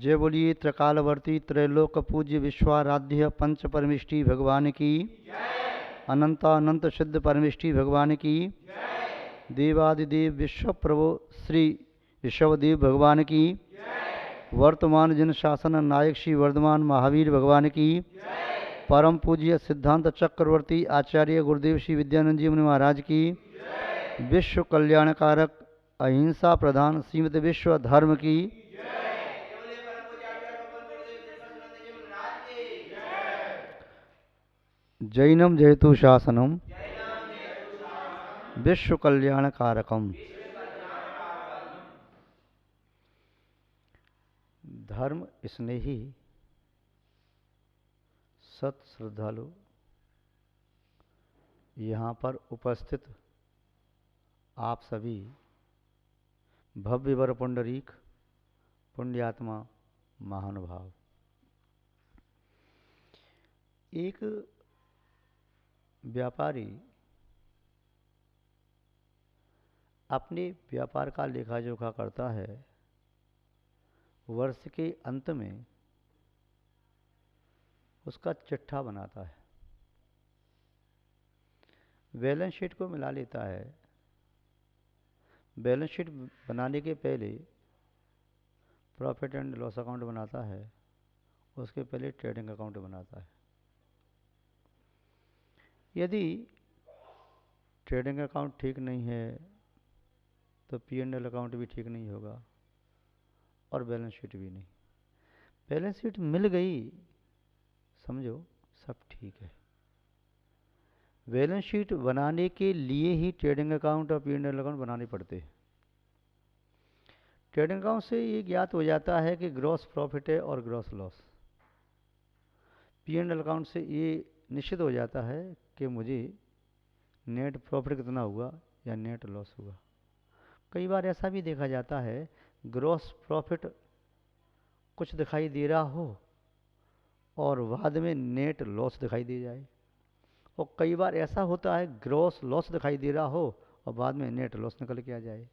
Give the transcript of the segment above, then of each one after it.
जय बोलिए त्रिकालवर्ती त्रैलोक पूज्य विश्वाराध्य पंच परमिष्टि भगवान की, अनंतानंत सिद्ध परमिष्टि भगवान की, देवादिदेव विश्व प्रभु श्री ऋषभदेव भगवान की, वर्तमान जन शासन नायक श्री वर्धमान महावीर भगवान की, परम पूज्य सिद्धांत चक्रवर्ती आचार्य गुरुदेव श्री विद्यानंद जी मुनि महाराज की, विश्व कल्याणकारक अहिंसा प्रधान श्रीमद विश्व धर्म की, जैनम जयतु शासनम विश्व कल्याणकारकम। धर्म स्नेही सत श्रद्धालु यहाँ पर उपस्थित आप सभी भव्य वर पुंडरीक पुण्यात्मा महानुभाव, एक व्यापारी अपने व्यापार का लेखा जोखा करता है। वर्ष के अंत में उसका चिट्ठा बनाता है, बैलेंस शीट को मिला लेता है। बैलेंस शीट बनाने के पहले प्रॉफिट एंड लॉस अकाउंट बनाता है, उसके पहले ट्रेडिंग अकाउंट बनाता है। यदि ट्रेडिंग अकाउंट ठीक नहीं है तो P&L अकाउंट भी ठीक नहीं होगा और बैलेंस शीट भी नहीं। बैलेंस शीट मिल गई, समझो सब ठीक है। बैलेंस शीट बनाने के लिए ही ट्रेडिंग अकाउंट और P&L अकाउंट बनाने पड़ते हैं। ट्रेडिंग अकाउंट से ये ज्ञात हो जाता है कि ग्रॉस प्रॉफिट है और ग्रॉस लॉस। P&L अकाउंट से ये निश्चित हो जाता है कि मुझे नेट प्रॉफिट कितना हुआ या नेट लॉस हुआ। कई बार ऐसा भी देखा जाता है ग्रॉस प्रॉफिट कुछ दिखाई दे रहा हो और बाद में नेट लॉस दिखाई दे जाए, और कई बार ऐसा होता है ग्रॉस लॉस दिखाई दे रहा हो और बाद में नेट लॉस निकल के आ जाए।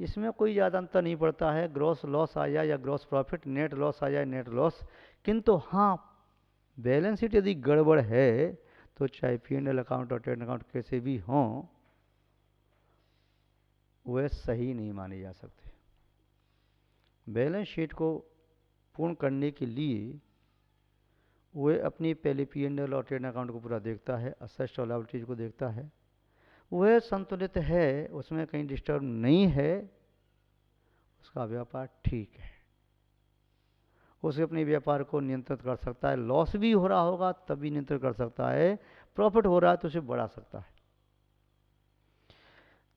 इसमें कोई ज़्यादा अंतर नहीं पड़ता है, ग्रॉस लॉस आ जाए या ग्रॉस प्रॉफिट, नेट लॉस आ जाए नेट लॉस। किंतु हाँ, बैलेंस शीट यदि गड़बड़ है तो चाहे P&L अकाउंट और ट्रेडिंग अकाउंट कैसे भी हों, वह सही नहीं माने जा सकते। बैलेंस शीट को पूर्ण करने के लिए वह अपनी पहले P&L और ट्रेडिंग अकाउंट को पूरा देखता है, असेट्स और लायबिलिटीज को देखता है, वह संतुलित है, उसमें कहीं डिस्टर्ब नहीं है, उसका व्यापार ठीक है, उसे अपने व्यापार को नियंत्रित कर सकता है। लॉस भी हो रहा होगा तब भी नियंत्रित कर सकता है, प्रॉफिट हो रहा है तो उसे बढ़ा सकता है।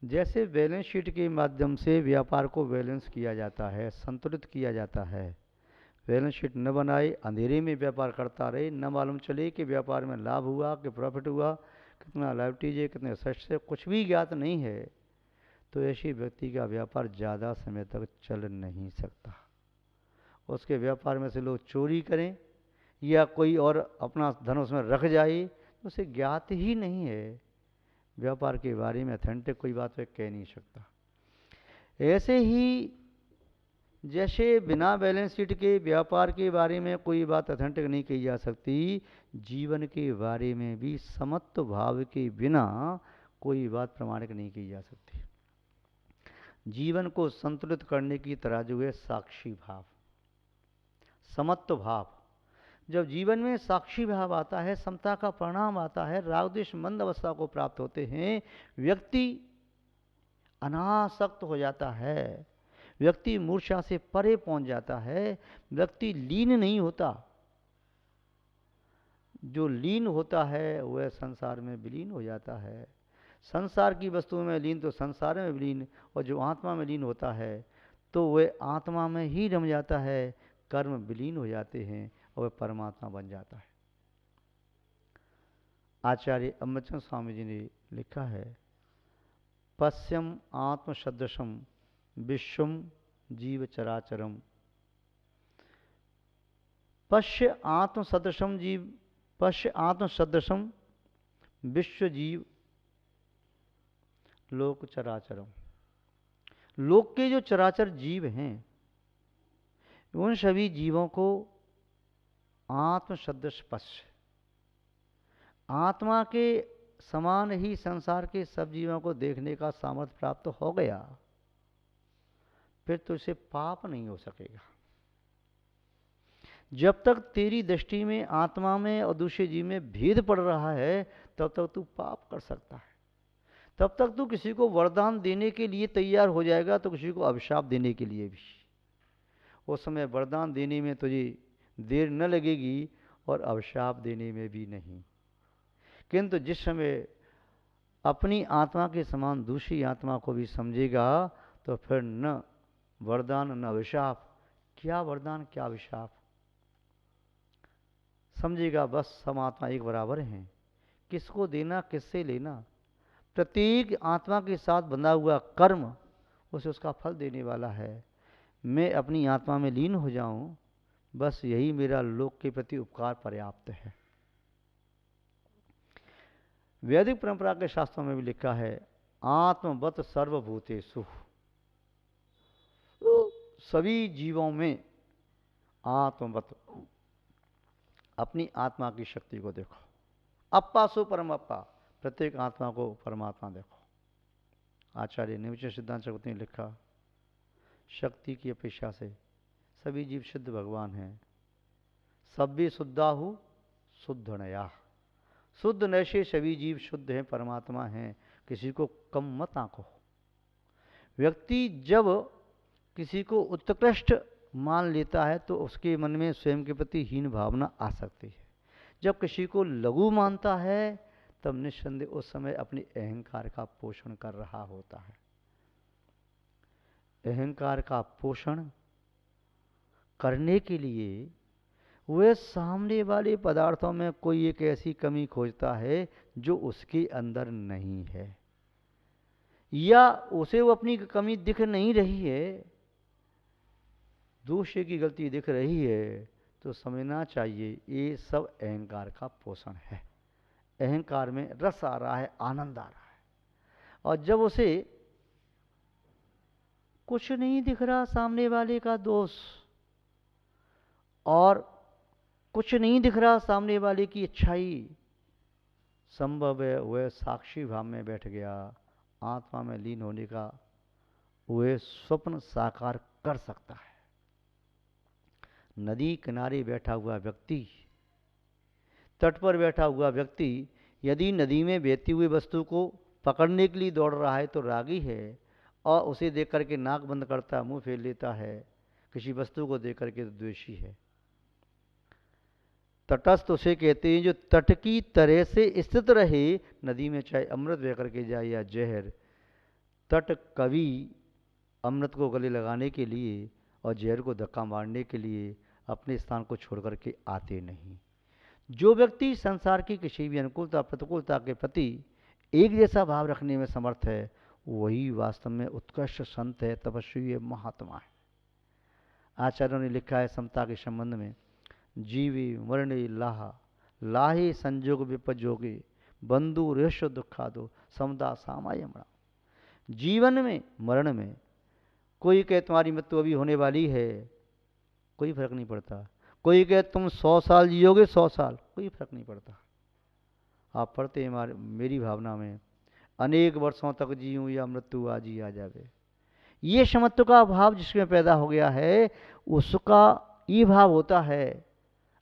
जैसे बैलेंस शीट के माध्यम से व्यापार को बैलेंस किया जाता है, संतुलित किया जाता है। बैलेंस शीट न बनाए अंधेरे में व्यापार करता रहे, न मालूम चले कि व्यापार में लाभ हुआ कि प्रॉफिट हुआ, कितना लायबिलिटीज है, कितने असेट्स है, कुछ भी ज्ञात नहीं है, तो ऐसे व्यक्ति का व्यापार ज़्यादा समय तक चल नहीं सकता। उसके व्यापार में से लोग चोरी करें या कोई और अपना धन उसमें रख जाए तो उसे ज्ञात ही नहीं है। व्यापार के बारे में अथेंटिक कोई बात वह कह नहीं सकता। ऐसे ही जैसे बिना बैलेंस शीट के व्यापार के बारे में कोई बात अथेंटिक नहीं कही जा सकती, जीवन के बारे में भी समत्व भाव के बिना कोई बात प्रमाणिक नहीं की जा सकती। जीवन को संतुलित करने की तराजू है साक्षी भाव, समत्व भाव। जब जीवन में साक्षी भाव आता है, समता का परिणाम आता है, राग द्वेष मंद अवस्था को प्राप्त होते हैं, व्यक्ति अनासक्त हो जाता है, व्यक्ति मूर्छा से परे पहुंच जाता है, व्यक्ति लीन नहीं होता। जो लीन होता है वह संसार में विलीन हो जाता है। संसार की वस्तुओं में लीन तो संसार में विलीन, और जो आत्मा में लीन होता है तो वह आत्मा में ही रम जाता है, कर्म विलीन हो जाते हैं और वह परमात्मा बन जाता है। आचार्य अमृतचंद स्वामी जी ने लिखा है, पश्यम आत्मसदृशम विश्वम जीव चराचरम। पश्य आत्मसदृशम जीव, पश्य आत्मसदृशम विश्व जीव लोक चराचरम। लोक के जो चराचर जीव हैं उन सभी जीवों को आत्म शब्द स्पर्श, आत्मा के समान ही संसार के सब जीवों को देखने का सामर्थ्य प्राप्त हो गया, फिर तो इसे पाप नहीं हो सकेगा। जब तक तेरी दृष्टि में आत्मा में और दूसरे जीव में भेद पड़ रहा है, तब तक तू पाप कर सकता है। तब तक तू किसी को वरदान देने के लिए तैयार हो जाएगा, तो किसी को अभिशाप देने के लिए भी। उस समय वरदान देने में तुझे देर न लगेगी और अभिशाप देने में भी नहीं। किंतु जिस समय अपनी आत्मा के समान दूसरी आत्मा को भी समझेगा, तो फिर न वरदान न अभिशाप, क्या वरदान क्या अभिशाप, समझेगा बस सब आत्मा एक बराबर हैं, किसको देना किससे लेना। प्रत्येक आत्मा के साथ बंधा हुआ कर्म उसे उसका फल देने वाला है। मैं अपनी आत्मा में लीन हो जाऊं, बस यही मेरा लोक के प्रति उपकार पर्याप्त है। वैदिक परंपरा के शास्त्रों में भी लिखा है, आत्मवत सर्वभूतेषु, तो सभी जीवों में आत्मवत, अपनी आत्मा की शक्ति को देखो। अप्पा सो परम अप्पा, प्रत्येक आत्मा को परमात्मा देखो। आचार्य निवचन सिद्धांत चक्रवर्ती ने लिखा, शक्ति की अपेक्षा से सभी जीव शुद्ध भगवान हैं। सभी शुद्धाहु शुद्ध नया, शुद्ध नय से सभी जीव शुद्ध हैं, परमात्मा हैं, किसी को कम मत आंको। व्यक्ति जब किसी को उत्कृष्ट मान लेता है तो उसके मन में स्वयं के प्रति हीन भावना आ सकती है। जब किसी को लघु मानता है तब निस्संदेह उस समय अपनी अहंकार का पोषण कर रहा होता है। अहंकार का पोषण करने के लिए वह सामने वाले पदार्थों में कोई एक ऐसी कमी खोजता है जो उसके अंदर नहीं है, या उसे वो अपनी कमी दिख नहीं रही है, दूसरे की गलती दिख रही है, तो समझना चाहिए ये सब अहंकार का पोषण है। अहंकार में रस आ रहा है, आनंद आ रहा है, और जब उसे कुछ नहीं दिख रहा सामने वाले का दोष, और कुछ नहीं दिख रहा सामने वाले की अच्छाई, संभव है वह साक्षी भाव में बैठ गया, आत्मा में लीन होने का वह स्वप्न साकार कर सकता है। नदी किनारे बैठा हुआ व्यक्ति, तट पर बैठा हुआ व्यक्ति यदि नदी में बहती हुई वस्तु को पकड़ने के लिए दौड़ रहा है तो रागी है, और उसे देख करके नाक बंद करता, मुंह फेर लेता है, किसी वस्तु को देख करके तो द्वेषी है। तटस्थ उसे कहते हैं जो तट की तरह से स्थित रहे, नदी में चाहे अमृत बह करके जाए या जहर। तट कभी अमृत को गले लगाने के लिए और जहर को धक्का मारने के लिए अपने स्थान को छोड़ करके आते नहीं। जो व्यक्ति संसार की किसी भी अनुकूलता प्रतिकूलता के प्रति एक जैसा भाव रखने में समर्थ है, वही वास्तव में उत्कृष्ट संत है, तपस्वी है, महात्मा है। आचार्यों ने लिखा है समता के संबंध में, जीवी मरणे लाहा, लाहे संजोग विपजोगे, बंधु रेश दुखादो, समता सामायमणा। जीवन में मरण में कोई कहे तुम्हारी मृत्यु अभी होने वाली है, कोई फर्क नहीं पड़ता। कोई कहे तुम 100 साल जियोगे, 100 साल, कोई फर्क नहीं पड़ता। आप पढ़ते हैं मेरी भावना में, अनेक वर्षों तक जीऊँ या मृत्यु आज ही आ जावे। ये समत्व का भाव जिसमें पैदा हो गया है, उसका ये भाव होता है।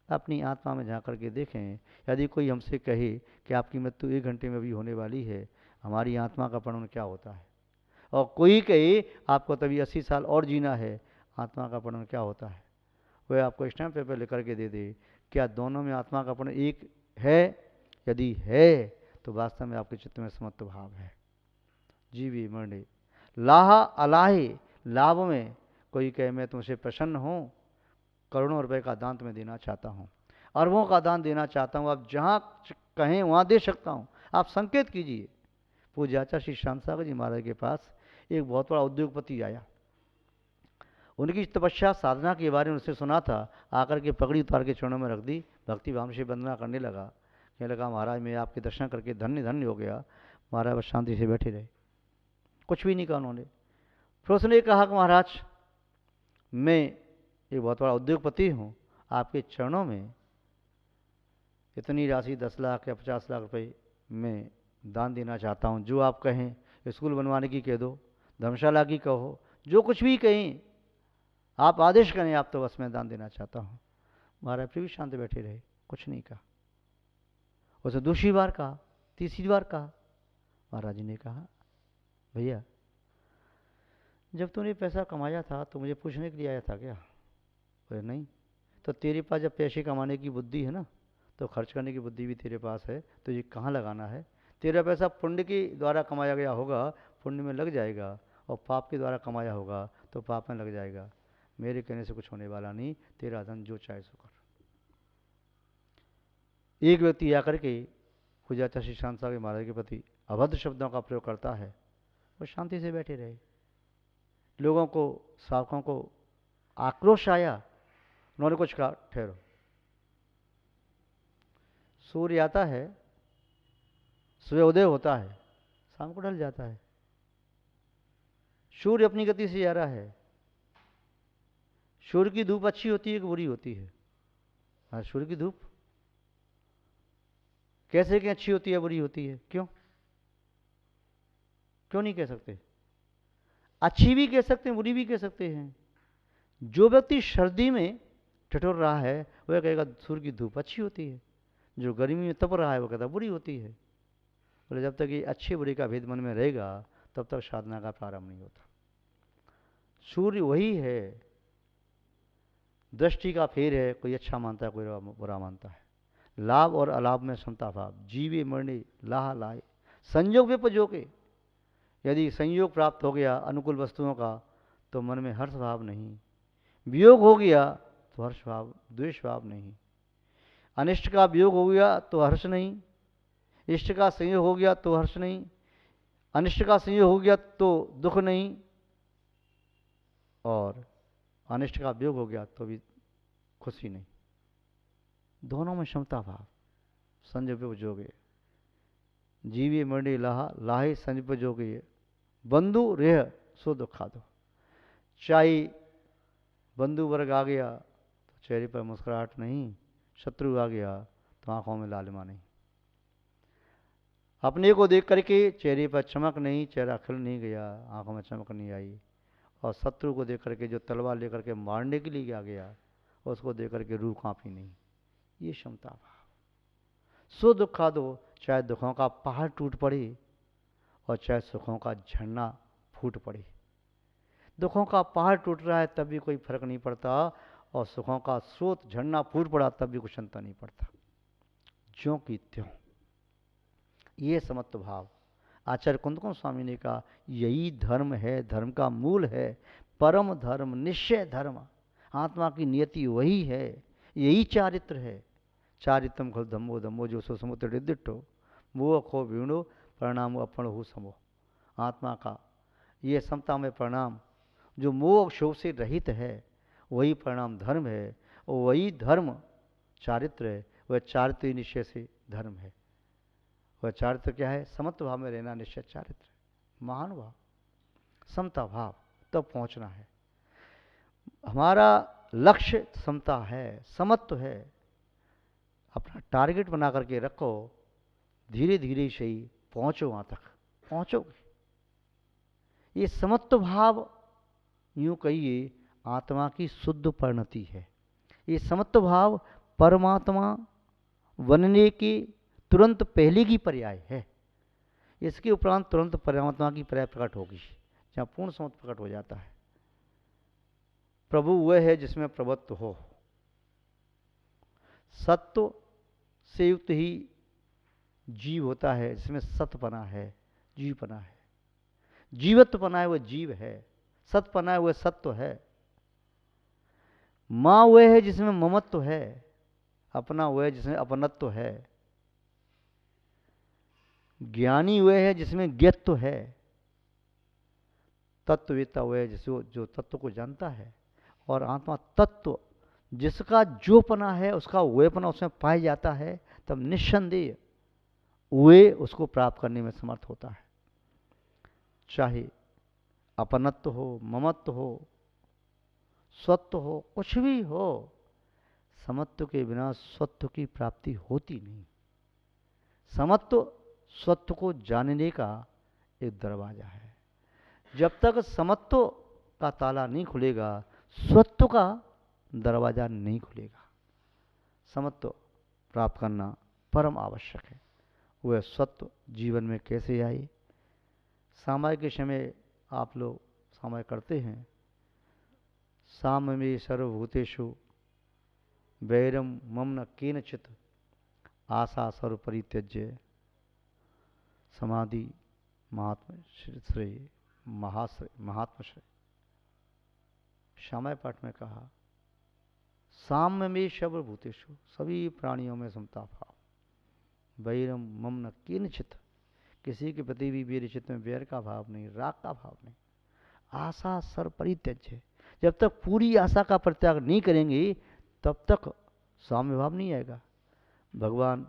अपनी आत्मा में जा करके देखें, यदि कोई हमसे कहे कि आपकी मृत्यु 1 घंटे में भी होने वाली है, हमारी आत्मा का परिणाम क्या होता है। और कोई कहे आपको तभी 80 साल और जीना है, आत्मा का परिणाम क्या होता है। वह आपको स्टैम्प पेपर लिख करके दे दे, क्या दोनों में आत्मा का परिणाम एक है। यदि है तो वास्तव में आपके चित्त में समत्व भाव है। जीवी मरणे लाहा अलाहे, लाभ में कोई कहे मैं तुमसे प्रसन्न हूँ, करोड़ों रुपए का दान तुम्हें देना चाहता हूँ, अरबों का दान देना चाहता हूँ, आप जहाँ कहें वहाँ दे सकता हूँ, आप संकेत कीजिए। पूज्य आचार्य श्री श्याम सागर जी महाराज के पास एक बहुत बड़ा उद्योगपति आया, उनकी तपस्या साधना के बारे में उससे सुना था, आकर के पगड़ी उतार के चरणों में रख दी, भक्ति भाव से वंदना करने लगा। कहने लगा महाराज मैं आपके दर्शन करके धन्य धन्य हो गया। महाराज बस शांति से बैठे रहे, कुछ भी नहीं कहा उन्होंने। फिर उसने कहा कि महाराज मैं एक बहुत बड़ा उद्योगपति हूँ, आपके चरणों में इतनी राशि 10 लाख या 50 लाख रुपए में दान देना चाहता हूँ। जो आप कहें, स्कूल बनवाने की कह दो, धर्मशाला की कहो, जो कुछ भी कहें आप आदेश करें, आप तो बस मैं दान देना चाहता हूँ। महाराज फिर भी शांत बैठे रहे, कुछ नहीं कहा। उसे दूसरी बार कहा, तीसरी बार कहा। महाराज जी ने कहा, भैया जब तूने पैसा कमाया था तो मुझे पूछने के लिए आया था क्या? बोले नहीं। तो तेरे पास जब पैसे कमाने की बुद्धि है ना, तो खर्च करने की बुद्धि भी तेरे पास है, तो ये कहाँ लगाना है? तेरा पैसा पुण्य के द्वारा कमाया गया होगा, पुण्य में लग जाएगा, और पाप के द्वारा कमाया होगा तो पाप में लग जाएगा। मेरे कहने से कुछ होने वाला नहीं, तेरा धन जो चाहे सो कर। एक व्यक्ति आकर के पूजाचा श्री शांत सागर महाराज के प्रति अभद्र शब्दों का प्रयोग करता है, वो शांति से बैठे रहे। लोगों को, सावकों को आक्रोश आया, उन्होंने कुछ कहा, ठहरो। सूर्य आता है, सुबह उदय होता है, शाम को ढल जाता है। सूर्य अपनी गति से जा रहा है। सूर्य की धूप अच्छी होती है कि बुरी होती है? हाँ, सूर्य की धूप कैसे कि अच्छी होती है बुरी होती है? क्यों क्यों नहीं कह सकते? अच्छी भी कह सकते हैं, बुरी भी कह सकते हैं। जो व्यक्ति सर्दी में ठिठुर रहा है वह कहेगा सूर्य की धूप अच्छी होती है, जो गर्मी में तप रहा है वो कहता बुरी होती है। बोले जब तक ये अच्छे बुरे का भेद मन में रहेगा तब तक साधना का प्रारंभ नहीं होता। सूर्य वही है, दृष्टि का फेर है, कोई अच्छा मानता है, कोई बुरा मानता है। लाभ और अलाभ में समता भाव, जीवे मरने लाह लाए, संयोग विपजोगे। यदि संयोग प्राप्त हो गया अनुकूल वस्तुओं का तो मन में हर्ष भाव नहीं, वियोग हो गया तो हर्ष भाव, द्वेष भाव नहीं। अनिष्ट का वियोग हो गया तो हर्ष नहीं, इष्ट का संयोग हो गया तो हर्ष नहीं, अनिष्ट का संयोग हो गया तो दुख नहीं, और अनिष्ट का वियोग हो गया तो भी खुशी नहीं। दोनों में क्षमता भाव, संजय पे जोगे। जीवे मरणे लाहा लाहे संजय पे जोगे, बंधु रेह सो दुखा दो। चाहे बंधु वर्ग आ गया तो चेहरे पर मुस्कुराहट नहीं, शत्रु आ गया तो आंखों में लालिमा नहीं। अपने को देख करके चेहरे पर चमक नहीं, चेहरा खिल नहीं गया, आंखों में चमक नहीं आई। और शत्रु को देख करके जो तलवार लेकर के मारने के लिए आ गया उसको देख करके रूह कांपी नहीं। ये क्षमता भाव। सो दुखा दो, चाहे दुखों का पहाड़ टूट पड़े और चाहे सुखों का झरना फूट पड़े। दुखों का पहाड़ टूट रहा है तब भी कोई फर्क नहीं पड़ता, और सुखों का स्रोत झरना फूट पड़ा तब भी कुछ अंतर नहीं पड़ता, ज्यों की त्यों। ये समत्व भाव। आचार्य कुंदकुंज स्वामी ने कहा यही धर्म है, धर्म का मूल है, परम धर्म निश्चय धर्म। आत्मा की नियति वही है, यही चारित्र है। चारित्रम खल धम्मो धम्मो जो सो समुद्र दिट्ठो मोह खो वीणो परिणाम अपन हो समो। आत्मा का ये समता में परिणाम जो मोह क्षोभ से रहित है वही परिणाम धर्म है, और वही धर्म चारित्र है। वह चारित्र निश्चय से धर्म है। वह चारित्र क्या है? समत्व भाव में रहना निश्चय चारित्र, महान भाव, समता भाव, तब पहुंचना है। हमारा लक्ष्य समता है, समत्व है। अपना टारगेट बना करके रखो, धीरे धीरे से ही पहुंचो, वहां तक पहुंचोगे। ये समत्व भाव यूं कहिए आत्मा की शुद्ध परिणति है। ये समत्व भाव परमात्मा बनने के तुरंत पहले की पर्याय है। इसके उपरांत तुरंत परमात्मा की पर्याय प्रकट होगी, जहाँ पूर्ण समत्व प्रकट हो जाता है। प्रभु वह है जिसमें प्रभुत्व हो। सत्व से युक्त ही जीव होता है, जिसमें सतपना है, जीवपना है। जीवत्वपना है वह जीव है, सतपना है वह सत्व है। माँ वह है जिसमें ममत्व है, अपना वह है जिसमें अपनत्व है। ज्ञानी वह है जिसमें ज्ञत्व है। तत्ववेत्ता वह है जिसको जो तत्व को जानता है। और आत्मा तत्व जिसका जोपना है, उसका वेपना उसमें पाया जाता है, तब निस्संदेह वे उसको प्राप्त करने में समर्थ होता है। चाहे अपनत्व हो, ममत्व हो, स्वत्व हो, कुछ भी हो, समत्व के बिना स्वत्व की प्राप्ति होती नहीं। समत्व स्वत्व को जानने का एक दरवाजा है। जब तक समत्व का ताला नहीं खुलेगा, स्वत्व का दरवाजा नहीं खुलेगा। समत्व प्राप्त करना परम आवश्यक है। वह स्वत्व जीवन में कैसे आए? सामाय के समय आप लोग सामाय करते हैं, साम में सर्वभूतेषु वैरम मम न केनचित आशा सर्व परित्यज्य समाधि महात्म श्रेय महाश्रेय महात्मश्रेय। श्यामय पाठ में कहा, साम्य में सर्वभूतेषु, सभी प्राणियों में समता भाव, वैरम मम न किंचित, किसी के प्रति भी मेरे चित्त में वैर का भाव नहीं, राग का भाव नहीं, आशा सर्व परित्यज्य। जब तक पूरी आशा का परित्याग नहीं करेंगे तब तक साम्य भाव नहीं आएगा। भगवान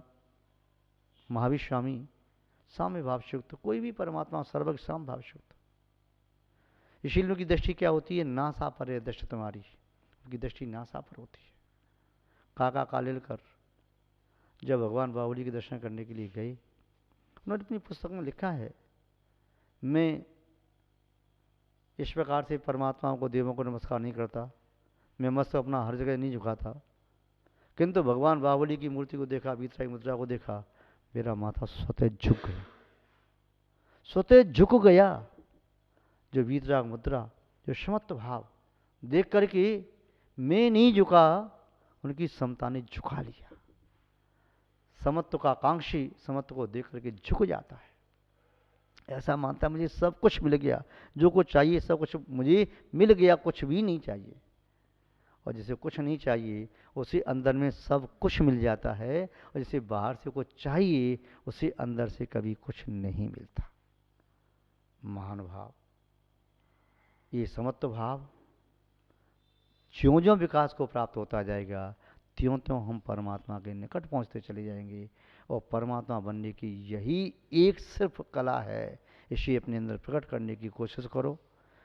महावीर स्वामी साम्य भाव से युक्त, कोई भी परमात्मा सर्वज्ञ साम भाव से युक्त। इसीलिए उनकी दृष्टि क्या होती है? नासा पर है दृष्टि तुम्हारी, उनकी दृष्टि नासा पर होती है। काका कालेलकर जब भगवान बाहुबली के दर्शन करने के लिए गए, उन्होंने अपनी पुस्तक में लिखा है, मैं इस प्रकार से परमात्माओं को, देवों को नमस्कार नहीं करता, मैं मस्त अपना हर जगह नहीं झुकाता, किंतु भगवान बाहुबली की मूर्ति को देखा, वीतरागी मुद्रा को देखा, मेरा माथा स्वतः झुक गया, स्वतः झुक गया। जो वीतराग मुद्रा, जो समत्व भाव देख करके मैं नहीं झुका, उनकी समता ने झुका लिया। समत्व का आकांक्षी समत्व को देख करके झुक जाता है, ऐसा मानता मुझे सब कुछ मिल गया, जो कुछ चाहिए सब कुछ मुझे मिल गया, कुछ भी नहीं चाहिए। और जिसे कुछ नहीं चाहिए उसे अंदर में सब कुछ मिल जाता है, और जिसे बाहर से कुछ चाहिए उसे अंदर से कभी कुछ नहीं मिलता। महान भाव, ये समत्व भाव ज्यों ज्यों विकास को प्राप्त होता जाएगा, त्यों त्यों हम परमात्मा के निकट पहुंचते चले जाएंगे। और परमात्मा बनने की यही एक सिर्फ कला है, इसे अपने अंदर प्रकट करने की कोशिश करो।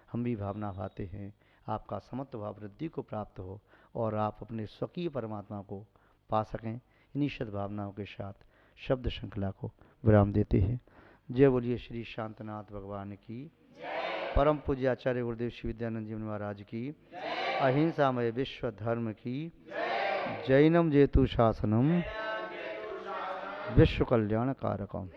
हम भी भावना भाते हैं आपका समत्व भाव वृद्धि को प्राप्त हो और आप अपने स्वकीय परमात्मा को पा सकें। इन्हीं सद्भावनाओं के साथ शब्द श्रृंखला को विराम देते हैं। जय बोलिए श्री शांतनाथ भगवान की, परम पूज्य आचार्य गुरुदेव श्री विद्यानंद जी महाराज की, अहिंसामय विश्व धर्म की, जैनम जेतु शासनम विश्व कल्याण कारकम।